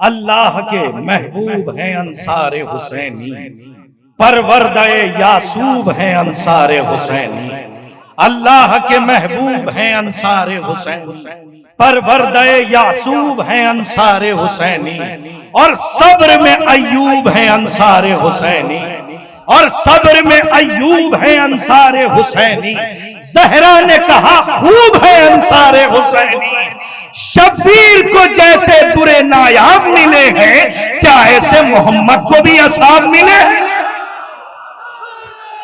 اللہ کے محبوب ہیں انصار حسینی، پروردہ یعصوب ہیں انصار حسینی۔ اللہ کے محبوب ہیں انصار حسینی، پروردہ یعصوب ہیں انصار حسینی، اور صبر میں ایوب ہیں انصار حسینی، اور صبر میں ایوب ہیں انصار حسینی۔ زہرا نے کہا خوب ہے انصار حسینی، شبیر کو جیسے در نایاب ملے ہیں، کیا ایسے محمد کو بھی اصحاب ملے ہیں؟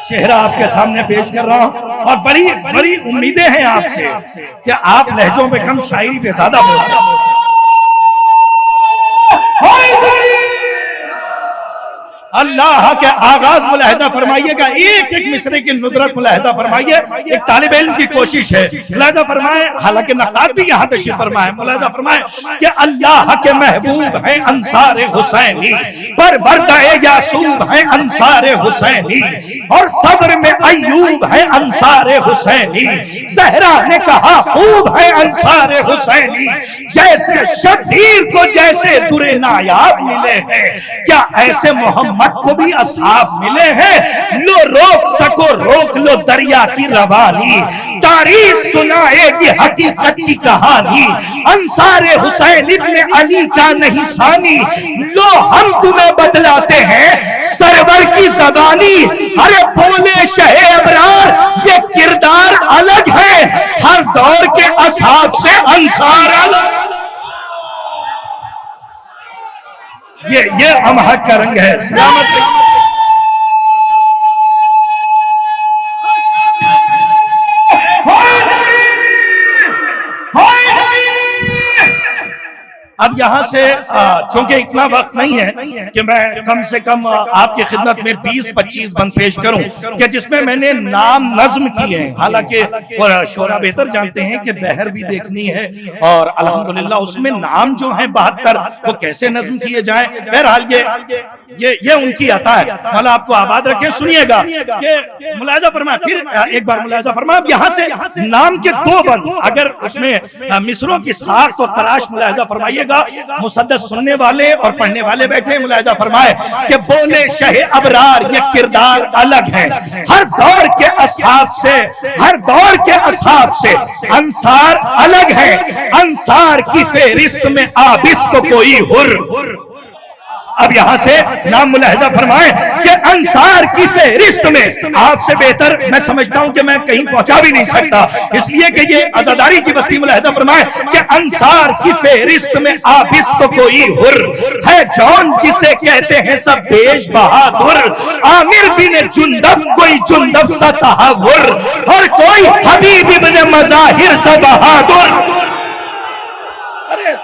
چہرہ آپ کے سامنے پیش کر رہا ہوں، اور بڑی بڑی امیدیں ہیں آپ سے کہ آپ لہجوں پہ کم شاعری پہ زیادہ بولتے ہیں۔ اللہ کے آغاز ملاحظہ فرمائیے گا، ایک ایک مصرے کی ندرت ملاحظہ فرمائیے۔ ایک طالب علم کی کوشش ہے، ملاحظہ فرمائے، حالانکہ نقاد بھی یہاں تشریف فرمائے، ملاحظہ فرمائے کہ اللہ کے محبوب ہیں انصار حسینی، پروردہ یعصوب ہیں انصار حسینی، اور صبر میں ایوب ہیں انصار حسینی۔ زہرا نے کہا خوب ہے انصار حسینی، جیسے شبیر کو جیسے در نایاب ملے ہیں، کیا ایسے محمد کو بھی اصحاب ملے ہیں؟ لو روک سکو روک لو دریا کی روانی، تاریخ سنائے گی حقیقت کی کہانی، انصار حسین ابن علی کا نہیں ثانی، لو ہم تمہیں بتلاتے ہیں سرور کی زبانی۔ ارے بولے شہ ابرار یہ کردار الگ ہے، ہر دور کے اصحاب سے انصار الگ۔ یہ امہد کا رنگ ہے۔ اب یہاں سے چونکہ اتنا وقت نہیں ہے کہ میں کم سے کم آپ کی خدمت میں 20-25 بند پیش کروں کہ جس میں میں نے نام نظم کیے ہیں، حالانکہ شعراء بہتر جانتے ہیں کہ بہر بھی دیکھنی ہے، اور الحمدللہ اس میں نام جو ہیں 72 وہ کیسے نظم کیے جائیں۔ بہرحال یہ ان کی عطا ہے، مولا آپ کو آباد رکھے۔ سنیے گا کہ ملاحظہ فرمائے، پھر ایک بار ملاحظہ فرمائے، اب یہاں سے نام کے 2 بند، اگر اس میں مصروں کی ساخت اور تراش ملاحظہ فرمائیے گا، مسدس سننے والے اور پڑھنے والے بیٹھے، ملاحظہ فرمائے کہ بولے شہ ابرار یہ کردار الگ ہے، ہر دور کے اصحاب سے، ہر دور کے اصحاب سے انصار الگ ہے، انصار کی فہرست میں آبس کو کوئی حر۔ اب یہاں سے نام ملاحظہ فرمائیں کہ انصار کی فہرست میں، آپ سے بہتر میں سمجھتا ہوں کہ میں کہیں پہنچا بھی نہیں سکتا، اس لیے کہ یہ عزاداری کی بستی، ملاحظہ فرمائیں کہ انصار کی فہرست میں آبس تو کوئی حر ہے، جون جسے کہتے ہیں سب بیش بہادر، عامر بن جندب کوئی جندب سا تحور، اور کوئی حبیب بن مظاہر سا بہادر۔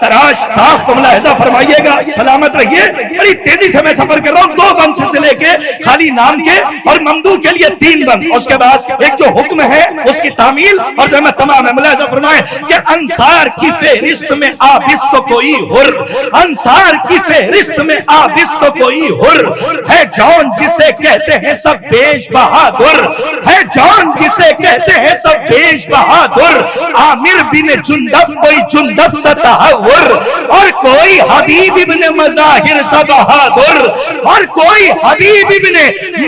تراش صاف کو ملاحظہ فرمائیے گا، سلامت رہیے، بڑی تیزی سے میں سفر کر رہا ہوں، 2 بند سے لے کے خالی نام کے اور ممدوح کے لیے 3 بند، اس کے بعد ایک جو حکم ہے اس کی تعمیل اور جو میں تمام ہے۔ ملاحظہ فرمائیں کہ انصار کی فہرست میں آبس تو کوئی حر، انصار کی فہرست میں آبس تو کوئی حر ہے، جون جسے کہتے ہیں سب بیش بہادر، ہے جون جسے کہتے ہیں سب بیش بہادر، عامر بن جندب کوئی جندب سا تحور، اور کوئی حبیب ابن مظاہر سا بہادر، اور کوئی حبیب ابن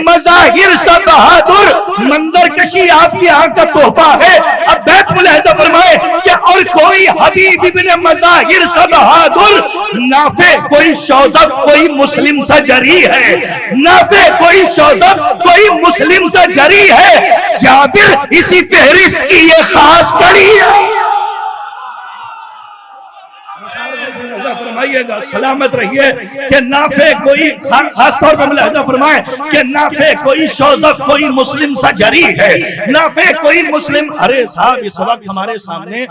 مظاہر سا بہادر۔ منظر کشی آپ کی آنکھ کا تحفہ ہے۔ اب بیت ملاحظہ فرمائے کہ اور کوئی حبیب ابن مظاہر سا بہادر، نافع کوئی شوزب کوئی مسلم سا جری ہے، نافع کوئی شوزب کوئی مسلم سا جری ہے، جابر اسی فہرست کی یہ خاص کڑی ہے۔ فرمائیے گا، سلامت رہیے کہ نافع کوئی، خاص طور پر ملاحظہ فرمائیں کہ نافع کوئی شوزب کوئی مسلم سا جری ہے، نافع کوئی مسلم۔ ارے صاحب اس وقت ہمارے سامنے،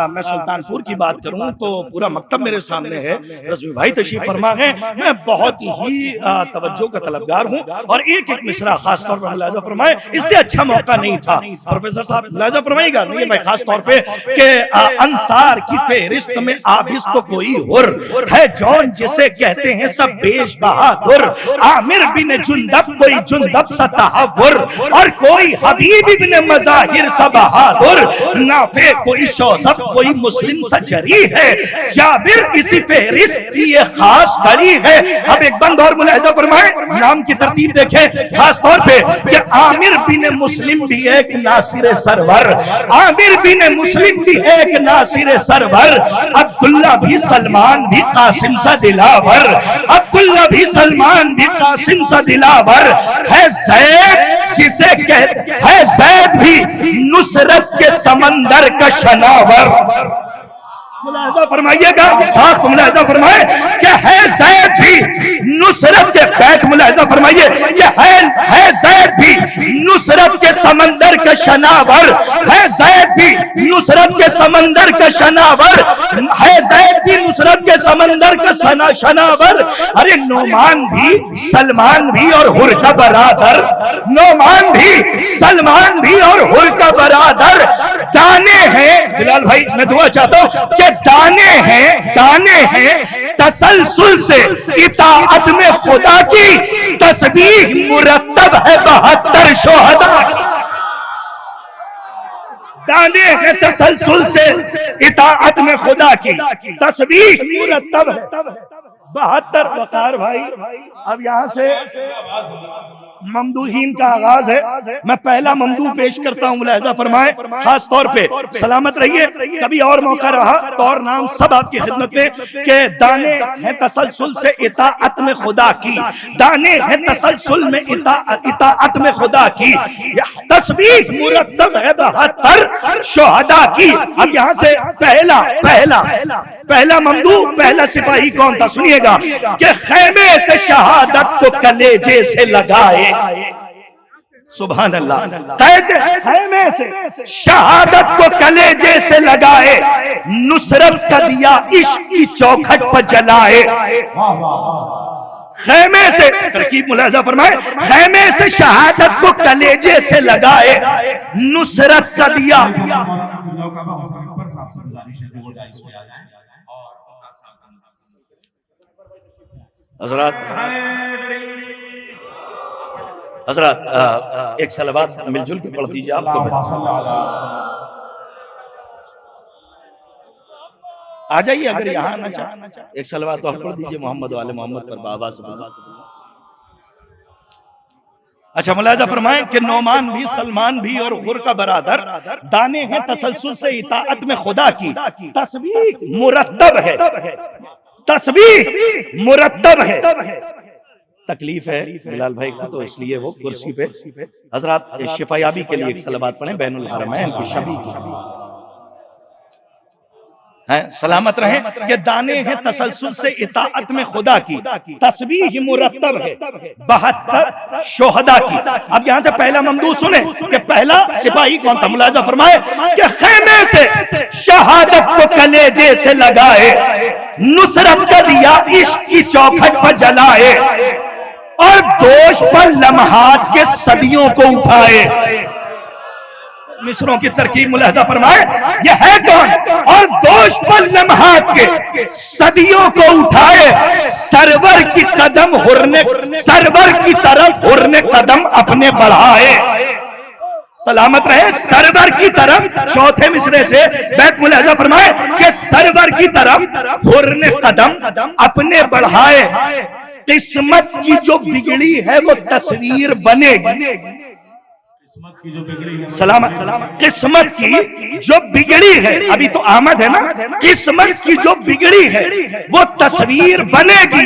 میں سلطان پور کی بات کروں تو پورا مکتب میرے سامنے ہے، رضوی بھائی تشریف فرما ہے، میں بہت ہی توجہ کا طلبگار ہوں، اور ایک ایک مصرع خاص طور پر ملاحظہ فرمائیں، اس سے اچھا موقع نہیں تھا۔ پروفیسر صاحب ملاحظہ فرمائیے گا، نہیں میں خاص طور پہ کہ انصار کی فہرست میں آبس تو کوئی حر ہے جون جسے کہتے ہیں سب بیش بہادر، عامر بن جندب کوئی جندب سا تحور، اور کوئی حبیب بن مظاہر سا بہادر، نافع کوئی شوزب کوئی مسلم سا جری ہے، جابر اسی فہرست کی یہ خاص کری ہے۔ اب ایک بند اور ملاحظہ فرمائیں، نام کی ترتیب دیکھیں خاص طور پہ کہ عامر بن مسلم بھی ایک ناصر سرور، عامر بن مسلم بھی ایک ناصر سرور، عبداللہ بھی سلمان بھی قاسم سا دلاور، عبداللہ بھی سلمان بھی قاسم سا دلاور، ہے زید جسے کہتے ہے زید بھی نصرت کے سمندر کا شناور۔ ملاحظہ فرمائیے گا، ساتھ ملاحظہ فرمائے کہ ہے زید بھی نصرت کے بیت، ملاحظہ فرمائیے کہ ہے زید بھی نصرت کے سمندر کا شناور، ہے زید بھی نصرت کے سمندر کا شناور، ہے زید بھی نصرت کے سمندر کا شناور۔ ارے نعمان بھی سلمان بھی اور حر کا برادر، نعمان بھی سلمان بھی اور حر کا برادر، دانے ہیں بلال بھائی میں دعا چاہتا ہوں کہ دانے ہیں تسلسل سے اطاعت میں خدا کی، تسبیح مرتب ہے 72 شہداء کی۔ دانے ہیں تسلسل سے اطاعت میں خدا کی، تسبیح مرتب ہے 72۔ وقار بھائی اب یہاں سے ممدوحین کا آغاز ہے، میں پہلا ممدوح پیش کرتا ہوں، ملاحظہ فرمائیں خاص طور پہ سلامت رہیے، کبھی اور موقع رہا تو اور نام سب آپ کی خدمت میں کہ دانے ہیں تسلسل سے اطاعت میں خدا کی، دانے ہیں تسلسل میں اطاعت میں خدا کی، تسبیح مرتب ہے 72 شہداء کی۔ اب یہاں سے پہلا ممدوح پہلا سپاہی کون تھا سنیے گا کہ خیمے سے شہادت کو کلیجے سے لگائے، سبحان اللہ، خیمے سے شہادت کو کلیجے سے لگائے، نصرت کا دیا عشق کی چوکھٹ پر جلائے۔ خیمے سے ترکیب ملاحظہ فرمائے، خیمے سے شہادت کو کلیجے سے لگائے، نصرت کا دیا۔ حضرات ایک صلوات مل جل کے پڑھ دیجئے آپ تو آ جائیے، اگر یہاں آنا چاہے ایک صلوات اور پڑھ دیجئے محمد و آل محمد پر بابا سے بابا۔ اچھا ملاحظہ فرمائیں کہ نعمان بھی سلمان بھی اور حر کا برادر، دانے ہیں تسلسل سے اطاعت میں خدا کی، تسبیح مرتب ہے، تسبیح مرتب ہے۔ تکلیف ہے بلال بھائی کو تو اس لیے وہ کرسی پہ، حضرات شفا یابی کے لیے ایک صلوات پڑھیں بین الحرمین کی شبی کی، سلامت رہیں کہ دانے ہیں تسلسل سے اطاعت میں خدا کی، تسبیح مرتب ہے 72 شہداء کی۔ اب یہاں سے پہلا ممدوح سنیں کہ پہلا سپاہی کون تھا، ملاحظہ فرمائے کہ خیمے سے شہادت کو کلیجے سے لگائے، نصرت کا دیا عشق کی چوکھٹ پر جلائے، اور دوش پر لمحات کے صدیوں کو اٹھائے۔ مصروں کی ترکیب ملاحظہ فرمائے یہ ہے کون، اور دوش پر لمحات کے صدیوں کو اٹھائے، سرور کی قدم ہرنے، سرور کی طرف ہرنے قدم اپنے بڑھائے۔ سلامت رہے، سرور کی طرف، چوتھے مصرے سے بیت ملاحظہ فرمائے کہ سرور کی طرف ہرنے قدم اپنے بڑھائے، قسمت کی جو بگڑی ہے وہ تصویر بنے گی۔ سلامت، قسمت کی جو بگڑی ہے، ابھی تو آمد ہے نا، قسمت کی جو بگڑی ہے وہ تصویر بنے گی،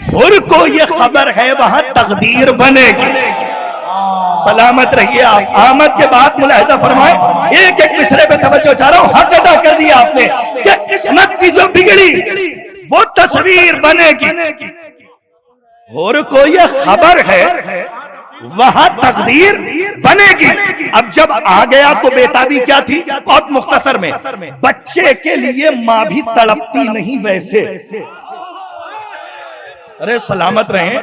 حر کو یہ خبر ہے وہاں تقدیر بنے گی۔ سلامت رہیے آپ، آمد کے بعد ملاحظہ فرمائیں، ایک ایک مصرے پہ توجہ چاہ رہا ہوں، حق ادا کر دیا آپ نے کہ قسمت کی جو بگڑی وہ تصویر بنے گی، حر کو یہ خبر ہے وہاں تقدیر بنے گی۔ اب جب آ گیا تو بیتابی کیا تھی، بہت مختصر میں، بچے کے لیے ماں بھی تڑپتی نہیں ویسے، ارے سلامت رہیں،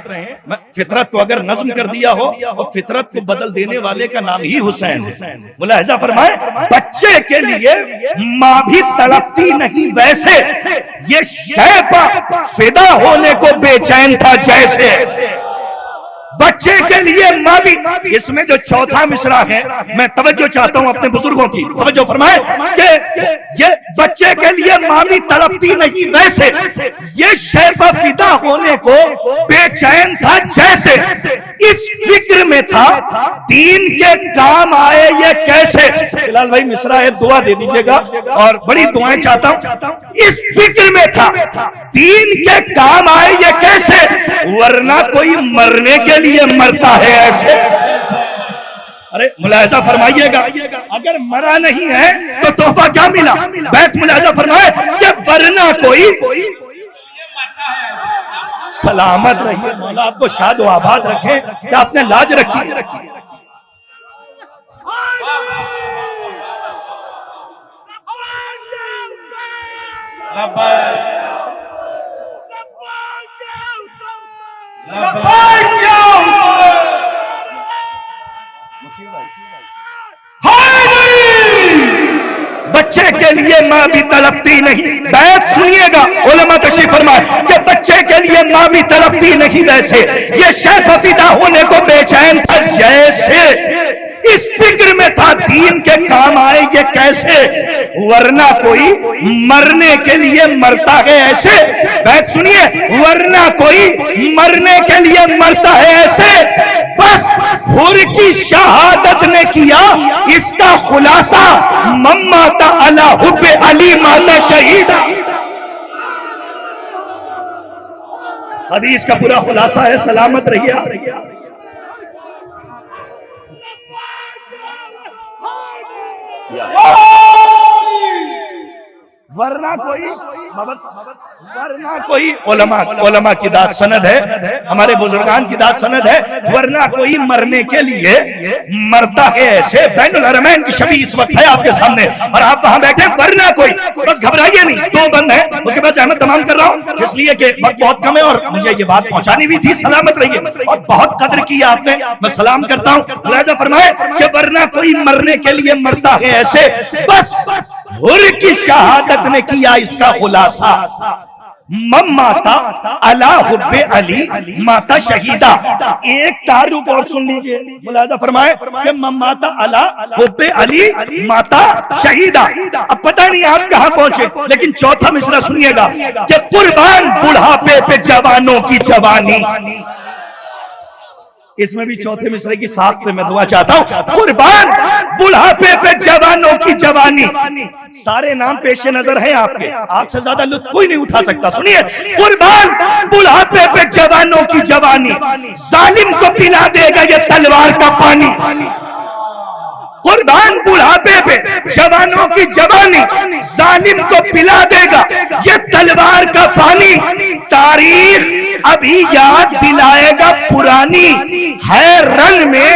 فطرت کو اگر نظم کر دیا ہو اور فطرت کو بدل دینے والے کا نام ہی حسین ہے۔ ملاحظہ فرمائیں، بچے کے لیے ماں بھی تڑپتی نہیں ویسے، یہ شیبہ فدا ہونے کو بے چین تھا جیسے۔ بچے کے لیے ماں بھی، اس میں جو چوتھا مصرع ہے میں توجہ چاہتا ہوں اپنے بزرگوں کی، توجہ فرمائیں کہ یہ بچے کے لیے ماں بھی تڑپتی نہیں ویسے، یہ شیبہ فدا ہونے کو بے چین تھا جیسے، اس فکر میں تھا دین کے کام آئے یہ کیسے۔ بلال بھائی مصرع ہے، دعا دے دیجئے گا اور بڑی دعائیں چاہتا ہوں۔ اس فکر میں تھا دین کے کام آئے یہ کیسے، ورنہ کوئی مرنے کے لیے مرتا ہے ایسے۔ ارے ملاحظہ فرمائیے گا، اگر مرا نہیں ہے تو تحفہ کیا ملا؟ بیت ملاحظہ فرمائے کہ ورنہ کوئی، سلامت رہیے، مولا آپ کو شاد و آباد رکھے کہ آپ نے لاج رکھی۔ بچے کے لیے ماں بھی تڑپتی نہیں، بیت سنیے گا علماء تشریف فرمائے کہ بچے کے لیے ماں بھی تڑپتی نہیں ویسے، یہ شیبہ فدا ہونے کو بے چین تھا جیسے، اس فکر میں تھا دین کے کام آئے یہ کیسے، ورنہ کوئی مرنے کے لیے مرتا ہے ایسے۔ بیت سنیے، ورنہ کوئی مرنے کے لیے مرتا ہے ایسے، بس حر کی شہادت نے کیا اس کا خلاصہ، مماتا علی حب علی ماتا شہیدہ۔ حدیث کا پورا خلاصہ ہے، سلامت رہیے۔ ورنہ کوئی علماء کی داد سند ہے، ہمارے بزرگان کی داد سند ہے، ورنہ کوئی مرنے کے لیے مرتا ہے ایسے۔ بین الحرمین کی شبیہ اس وقت ہے آپ کے سامنے اور آپ وہاں بیٹھے، ورنہ کوئی، بس گھبرائیے نہیں، دو بند ہیں، اس کے بعد احمد تمام کر رہا ہوں اس لیے کہ وقت بہت کم ہے اور مجھے یہ بات پہنچانی بھی تھی۔ سلامت رہیے اور بہت قدر کی آپ نے، میں سلام کرتا ہوں۔ لہذا فرمائے کہ ورنہ کوئی مرنے کے لیے مرتا ہے ایسے، بس حر کی شہادت نے کیا اس کا خلاصہ، مماتا علی حب علی ماتا شہیدہ۔ ایک تعارف اور سن لیجئے، ملاحظہ فرمائے کہ مماتا علی حب علی ماتا شہیدہ۔ اب پتہ نہیں آپ کہاں پہنچے، لیکن چوتھا مصرع سنیے گا کہ قربان بڑھاپے پہ جوانوں کی جوانی۔ اس میں بھی چوتھے مصرعے کی ساخت پہ میں دعا چاہتا ہوں، قربان بڑھاپے پہ جوانوں کی جوانی۔ سارے نام پیش نظر ہیں آپ کے، آپ سے زیادہ لطف کوئی نہیں اٹھا سکتا۔ سنیے، قربان بڑھاپے پہ جوانوں کی جوانی، ظالم کو پلا دے گا یہ تلوار کا پانی۔ قربان بڑھاپے پہ جوانوں کی جوانی، ظالم کو پلا دے گا یہ تلوار کا پانی۔ تاریخ ابھی یاد دلائے گا پرانی، ہے رن میں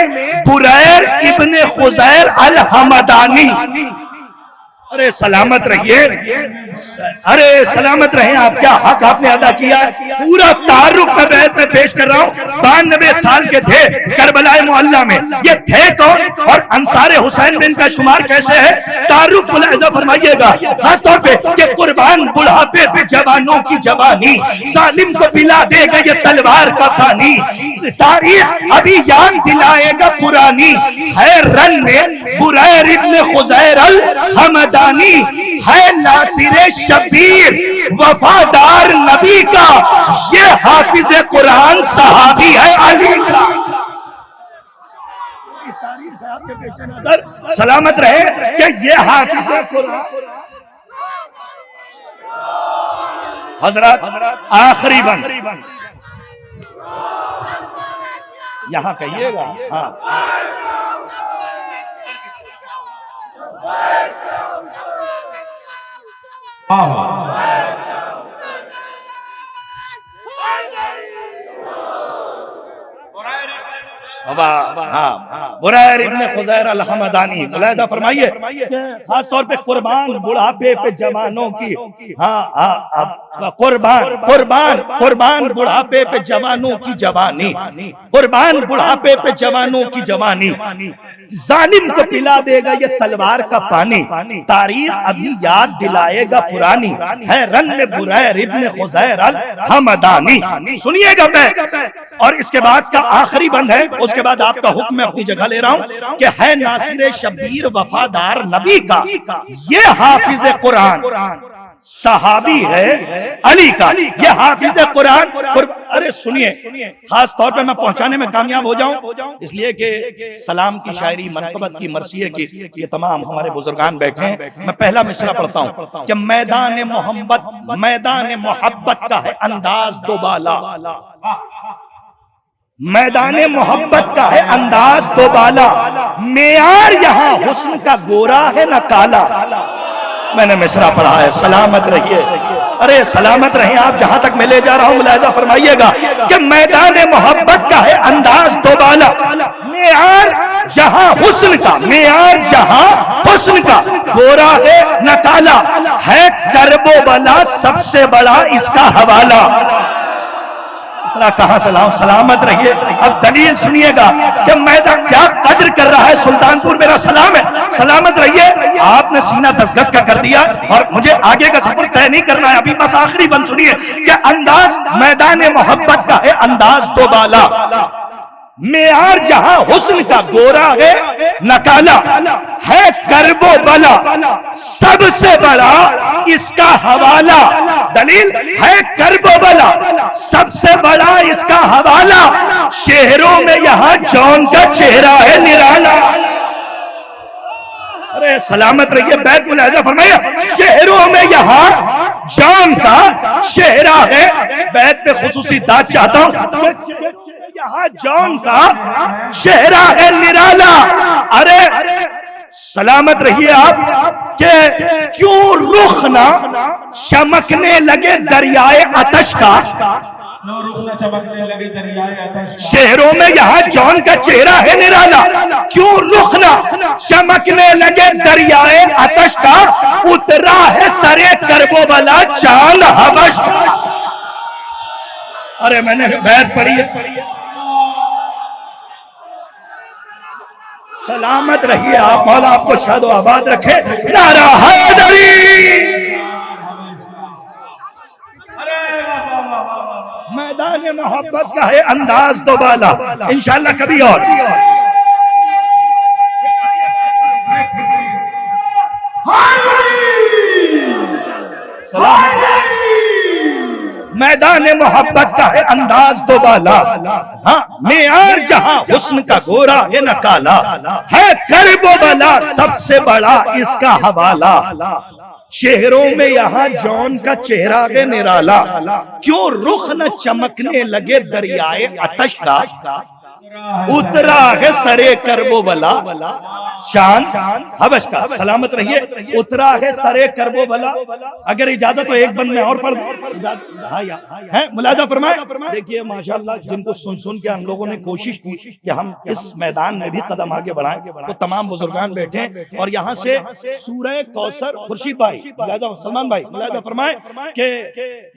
بریر ابن خزیر الحمدانی۔ ارے سلامت رہیے، ارے سلامت رہیں آپ، کیا حق آپ نے ادا کیا ہے۔ پورا تعارف میں بیت میں پیش کر رہا ہوں۔ 92 سال کے تھے کربلا معلیٰ میں، یہ تھے کون اور انصار حسین میں ان کا شمار کیسے ہے، تعارف ملاحظہ فرمائیے گا خاص طور پہ کہ قربان بڑھاپے پہ جوانوں کی جوانی، ظالم کو پلا دے گا یہ تلوار کا پانی۔ تاریخ ابھی یاد دلائے گا پرانی، ہے رن میں بریر ابن خزیر الحمدانی، ہے ناصر شبیر وفادار نبی کا، یہ حافظ قرآن صحابی ہے علی کا۔ سلامت رہے کہ یہ حافظ قرآن۔ حضرات آخری بند یہاں کہیے گا، ہاں بریر ابن خزیر الحمدانی ملاحظہ فرمائیے کہ خاص طور پہ قربان بڑھاپے پہ جوانوں کی قربان بڑھاپے پہ جوانوں کی جوانی، قربان بڑھاپے پہ جوانوں کی جوانی، ظالم کو پلا دے گا یہ تلوار کا پانی، تاریخ ابھی یاد دلائے گا پرانی، ہے رنگ میں بریر ابن خزیر الحمدانی۔ سنیے گا میں، اور اس کے بعد کا آخری بند ہے، اس کے بعد آپ کا حکم میں اپنی جگہ لے رہا ہوں کہ ہے ناصر شبیر وفادار نبی کا، یہ حافظ قرآن صحابی ہے علی کا، یہ حافظ قرآن۔ ارے سنیے، خاص طور پہ میں پہنچانے میں کامیاب ہو جاؤں اس لیے کہ سلام کی شاعری، منقبت کی، مرثیے کی، یہ تمام ہمارے بزرگان بیٹھے ہیں۔ میں پہلا مصرع پڑھتا ہوں کہ میدان محبت کا ہے انداز دوبالا، میدان محبت کا ہے انداز دوبالا، معیار یہاں حسن کا گورا ہے نہ کالا۔ میں نے مصرع پڑھا ہے، سلامت رہیے، ارے سلامت رہیں آپ جہاں تک میں لے جا رہا ہوں، ملاحظہ فرمائیے گا کہ میدان محبت کا ہے انداز دوبالا، معیار جہاں حسن کا، معیار جہاں حسن کا گورا ہے نہ کالا، ہے کرب و بلا سب سے بڑا اس کا حوالہ۔ کہاں سلامت رہیے۔ اب دلیل سنیے گا کہ میدان کیا قدر کر رہا ہے سلطان پور، میرا سلام ہے، سلامت رہیے۔ آپ نے سینہ دس گز کا کر دیا اور مجھے آگے کا سفر طے نہیں کرنا ہے، ابھی بس آخری بند سنیے کہ انداز میدان محبت کا ہے انداز دوبالا، معیار جہاں حسن کا گورا ہے نہ کالا، ہے کرب و بلا سب سے بڑا اس کا حوالہ۔ دلیل ہے کرب و بلا سب سے بڑا اس کا حوالہ، شہروں میں یہاں جون کا چہرہ ہے نرالا۔ ارے سلامت رہیے، بیت ملاحظہ فرمائیے، شہروں میں یہاں جون کا چہرہ ہے۔ بیت پہ خصوصی داد چاہتا ہوں، یہاں جون کا چہرہ ہے نرالا۔ ارے سلامت رہیے آپ کہ کیوں رخ نہ چمکنے لگے دریائے آتش کا، شہروں میں یہاں جون کا چہرہ ہے نرالا، کیوں رخ نہ چمکنے لگے دریائے آتش کا، اترا ہے سرے کرب و بلا چاند حبش کا۔ ارے میں نے بیت پڑھی ہے، سلامت رہیے آپ، مولا آپ کو شاد و آباد رکھے۔ نعرہ حیدری، میدان محبت کا ہے انداز دوبالا، انشاءاللہ کبھی اور۔ میدان محبت کا ہے انداز دوبالا، ہاں معیار جہاں حسن کا گورا ہے نہ کالا، ہے کرب و بلا سب سے بڑا اس کا حوالہ، شہروں میں یہاں جون کا چہرہ ہے نرالا، کیوں رخ نہ چمکنے لگے دریائے آتش کا، اترا ہے سرے کرب و بلا چاند حبش کا۔ سلامت رہیے، اترا ہے سرے کرب و بلا۔ اگر اجازت تو ایک بند میں اور پڑھ دوں، ملاحظہ فرمائے۔ دیکھیے ماشاءاللہ جن کو سن سن کے ہم لوگوں نے کوشش کی کہ ہم اس میدان میں بھی قدم آگے بڑھائیں، وہ تمام بزرگان بیٹھے، اور یہاں سے سورہ کوثر، خورشید بھائی ملاحظہ، سلمان بھائی ملاحظہ فرمائے کہ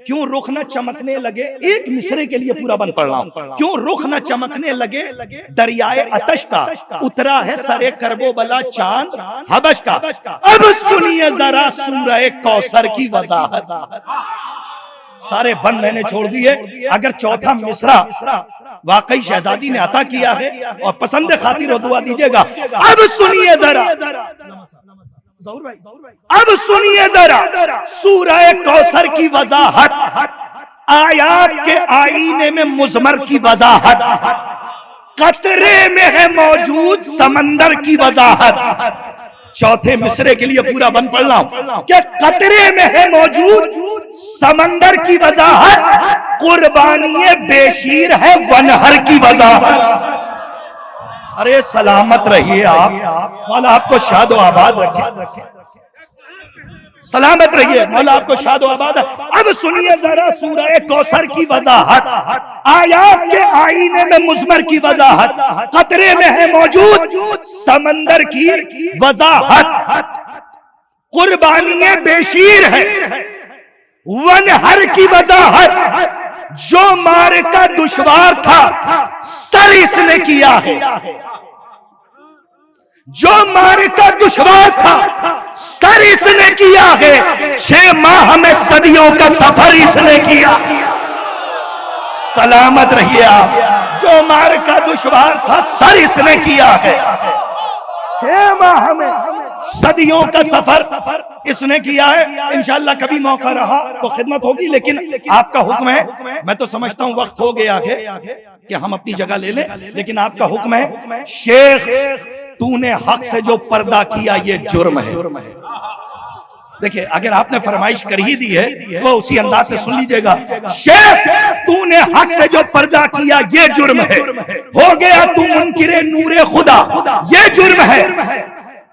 کیوں رخ نہ چمکنے لگے، ایک مصرے کے لیے پورا بند پڑھ رہا ہوں، کیوں رخ نہ چمکنے لگے دریائے آتش کا، اترا ہے سرے کرب و بلا چاند حبش کا۔ اب سنیے ذرا سورہ کوثر کی وضاحت۔ سارے بند میں نے چھوڑ دیے، اگر چوتھا مصرع واقعی شہزادی نے عطا کیا ہے اور پسند خاطر و دعا دیجیے گا۔ اب سنیے ذرا، اب سنیے ذرا سورہ کوثر کی وضاحت، آیات کے آئینے میں مزمر کی وضاحت، قطرے میں ہے موجود سمندر کی وضاحت۔ چوتھے مصرے کے لیے پورا بند پڑھ رہا ہوں کہ قطرے میں ہے موجود سمندر کی وضاحت، قربانی بے شیر ہے ونہر کی وضاحت۔ ارے سلامت رہیے آپ، مولا آپ کو شاد و آباد رکھے۔ سلامت رہیے، مولا آپ کو شاد و آباد ہے۔ اب سنیے ذرا سورہ کوثر کی وضاحت، آیات کے آئینے میں مزمر کی وضاحت، قطرے میں ہے موجود سمندر کی وضاحت، قربانی بیشیر ہے، ونہر کی وضاحت، جو معرکہ دشوار تھا سر اس نے کیا ہے، جو معرکہ دشوار تھا سر اس نے کیا ہے، 6 ماہ میں صدیوں کا سفر اس نے کیا۔ سلامت رہیے آپ، جو معرکہ دشوار تھا سر اس نے کیا ہے، 6 ماہ میں صدیوں کا سفر اس نے کیا ہے۔ انشاءاللہ کبھی موقع رہا تو خدمت ہوگی، لیکن آپ کا حکم ہے، میں تو سمجھتا ہوں وقت ہو گیا ہے کہ ہم اپنی جگہ لے لیں، لیکن آپ کا حکم ہے شیخ تو نے حق سے جو پردہ کیا یہ جرم ہے۔ دیکھیں اگر آپ نے فرمائش کر ہی دی ہے وہ اسی انداز سے سن لیجئے گا، شیخ تو نے حق سے جو پردہ کیا یہ جرم ہے، ہو گیا تو منکر نور خدا یہ جرم ہے،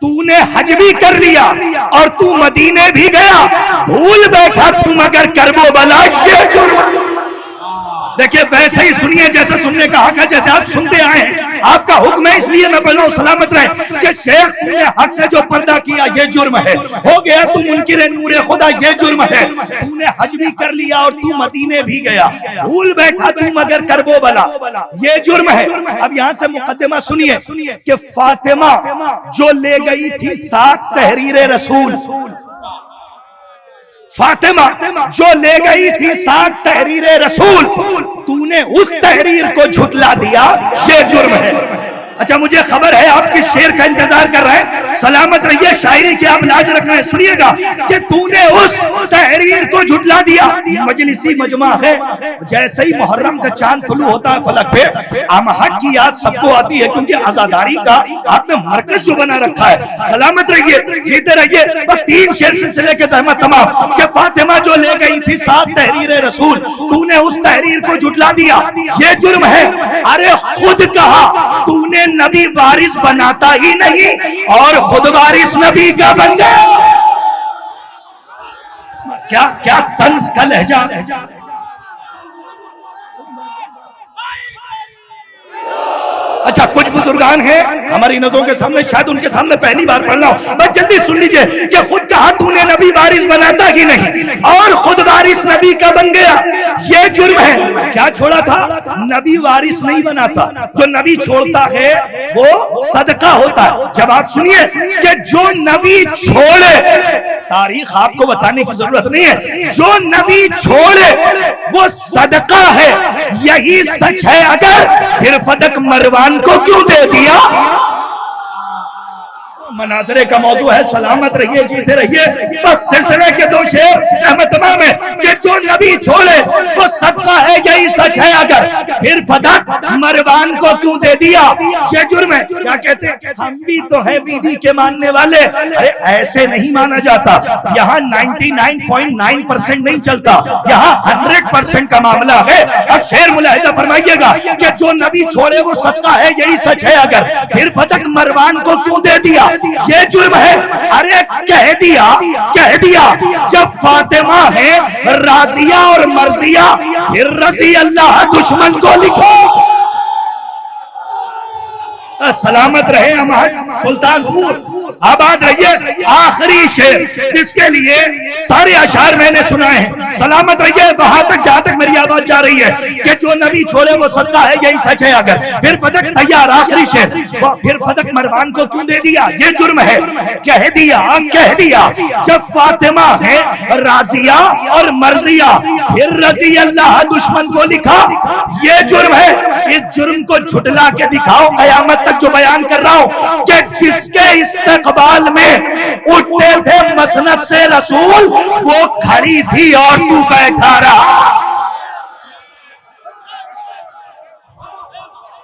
تو نے حج بھی کر لیا اور تو مدینے بھی گیا، بھول بیٹھا تم اگر کرب و بلا یہ جرم ہے۔ دیکھیں ویسے ہی سنیے جیسے سننے کا حق ہے، جیسے آپ سنتے آئے ہیں، آپ کا حکم ہے اس لیے میں بول رہا ہوں سلامت رہے کہ شیخ تم نے حق سے جو پردہ کیا یہ جرم ہے، ہو گیا تو منکر نور خدا یہ جرم ہے، تو نے حج بھی کر لیا اور تو مدینے بھی گیا، بھول بیٹھا تم اگر کرب و بلا یہ جرم ہے۔ اب یہاں سے مقدمہ سنیے کہ فاطمہ جو لے گئی تھی 7 تحریر رسول، فاطمہ جو لے گئی تھی 7 تحریر رسول، تو نے اس تحریر کو جھٹلا دیا یہ جرم ہے۔ اچھا مجھے خبر ہے آپ کس شعر کا انتظار کر رہے ہیں، سلامت رہیے شاعری کی آپ لاج رکھ رہے ہیں، سنیے گا کہ تو نے اس تحریر کو جھٹلا دیا۔ مجلسی مجمع ہے، جیسے ہی محرم کا چاند طلوع ہوتا ہے فلک پہ، امہد کی یاد سب کو آتی ہے کیونکہ عزاداری کا آپ نے مرکز جو بنا رکھا ہے۔ سلامت رہیے جیتے رہیے، بس 3 شعر سلسلے کے زحمت تمام کہ فاطمہ جو لے گئی تھی 7 تحریر رسول، تو نے اس تحریر کو جھٹلا دیا یہ جرم ہے۔ ارے خود کہا تو نے نبی وارث بناتا ہی نہیں اور خود وارث نبی کا بن گیا۔ کیا طنز کا لہجہ، اچھا کچھ بزرگان ہیں ہماری نظروں کے سامنے، شاید ان کے سامنے پہلی بار پڑھ رہا ہوں، بس جلدی سن لیجئے کہ خود کہا تو نے نبی وارث بناتا ہی نہیں اور خود وارث نبی کا بن گیا یہ جرم ہے۔ کیا چھوڑا تھا؟ نبی وارث نہیں بناتا، جو نبی چھوڑتا ہے وہ صدقہ ہوتا ہے۔ جب آپ سنیے کہ جو نبی چھوڑے، تاریخ آپ کو بتانے کی ضرورت نہیں ہے، جو نبی چھوڑے وہ صدقہ ہے، یہی سچ ہے اگر پھر فدق مروان کو کیوں دے دیا؟ مناظرے کا موضوع ہے، سلامت رہیے جیتے رہیے، بس سلسلے کے 2 شعر احمد تمام ہے کہ جو نبی چھوڑے وہ صدقہ ہے، یہی سچ ہے اگر پھر فدق مروان کو کیوں دے دیا یہ جرم ہے۔ کیا کہتے ہیں؟ ہم بھی تو ہیں بی بی کے ماننے والے، ارے ایسے نہیں مانا جاتا، یہاں 99.9% نہیں چلتا، یہاں 100% کا معاملہ ہے۔ اب شعر ملاحظہ فرمائیے گا کہ جو نبی چھوڑے وہ صدقہ ہے، یہی سچ ہے اگر پھر فدق مروان کو کیوں دے دیا یہ جرم ہے۔ ارے کہہ دیا جب فاطمہ ہے راضیہ اور مرضیہ، پھر رضی اللہ دشمن کو لکھو۔ سلامت رہے ہمارے سلطان پور، آباد رہیے۔ آخری شعر جس کے لیے سارے اشعار میں نے سنائے ہیں، سلامت رہیے وہاں تک جہاں تک میری آواز جا رہی ہے کہ جو نبی چھوڑے وہ صدقہ ہے، یہی سچ ہے اگر پھر فدق تیار۔ آخری شعر، پھر فدق مروان کو کیوں دے دیا یہ جرم ہے۔ کہہ دیا جب فاطمہ ہے راضیہ اور مرضیہ، پھر رضی اللہ دشمن کو لکھا یہ جرم ہے۔ اس جرم کو جھٹلا کے دکھاؤ قیامت تک جو بیان کر رہا ہوں کہ جس کے استقبال میں اٹھتے تھے مسند سے رسول، وہ کھڑی تھی اور تو بیٹھا رہا۔